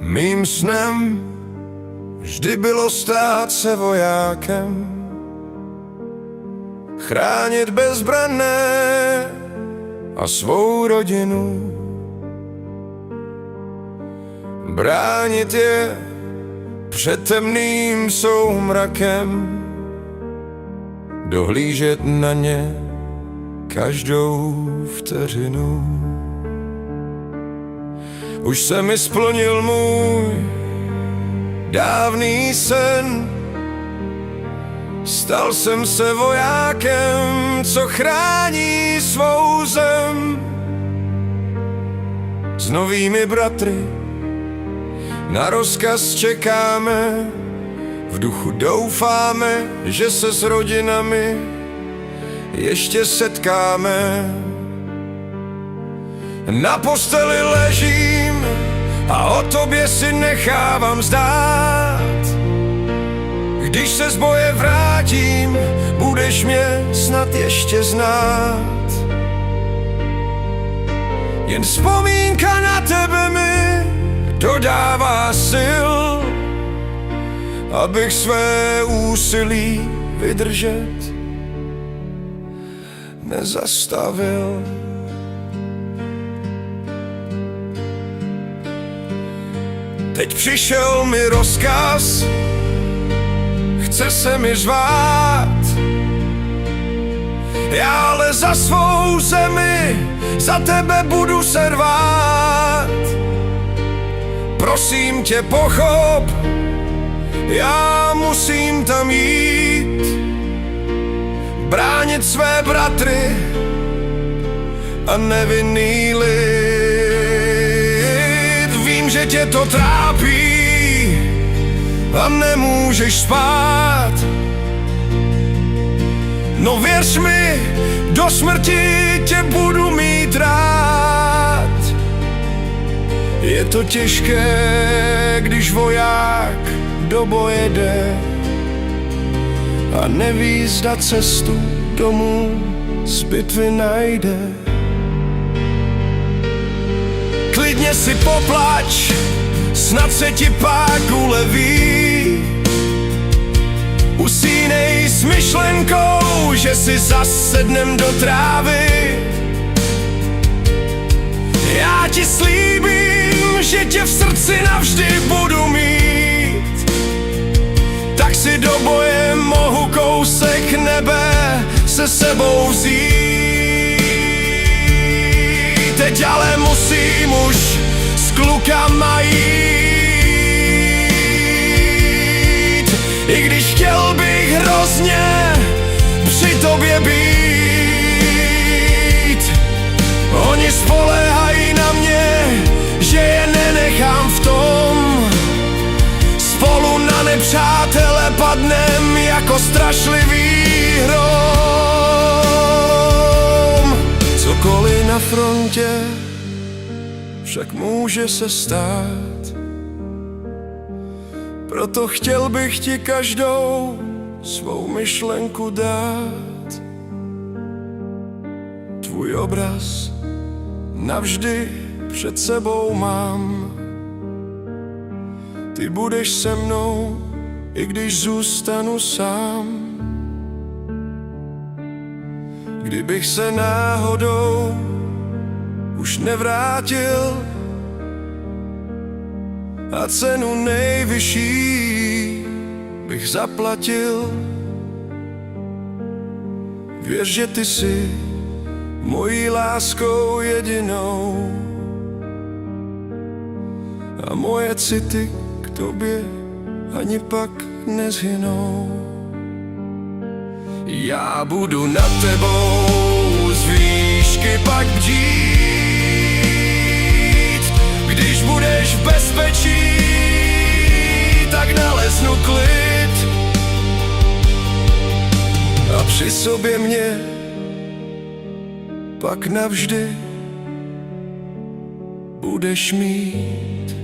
Mým snem vždy bylo stát se vojákem, chránit bezbranné a svou rodinu, bránit je před temným soumrakem, dohlížet na ně každou vteřinu. Už se mi splnil můj dávný sen, stal jsem se vojákem, co chrání svou zem. S novými bratry na rozkaz čekáme, v duchu doufáme, že se s rodinami ještě setkáme. Na posteli ležím a o tobě si nechávám zdát. Když se z boje vrátím, budeš mě snad ještě znát. Jen vzpomínka na tebe mi dodává sil, abych své úsilí vydržet nezastavil. Teď přišel mi rozkaz, chce se mi řvát. Já ale za svou zemi, za tebe budu se rvát. Prosím tě, pochop, já musím tam jít, bránit své bratry a nevinný lid. Vím, že tě to trápí a nemůžeš spát. No věř mi, do smrti tě budu mít rád. Je to těžké, když voják do boje jde a neví, zda cestu domů z bitvy najde. Klidně si poplač, snad se ti pak uleví. Usínej s myšlenkou, že si zas sednem do trávy. Já ti slíbím, že tě v srdci navždy budu mít. Tak si do boje mohu kousek nebe se sebou vzít. Teď ale musím už s klukama jít, i když chtěl bych hrozně při tobě být. Oni spoléhají na mě, že je nenechám v tom. Spolu na nepřátele padnem jako strašlivý hrom. Cokoliv na frontě však může se stát, proto chtěl bych ti každou svou myšlenku dát. Tvůj obraz navždy před sebou mám. Ty budeš se mnou, i když zůstanu sám. Kdybych se náhodou už nevrátil a cenu nejvyšší bych zaplatil, věř, že ty jsi mojí láskou jedinou a moje city k tobě ani pak nezhynou. Já budu nad tebou z výšky pak bdít. Když budeš v bezpečí, tak naleznu klid a při sobě mě pak navždy budeš mít.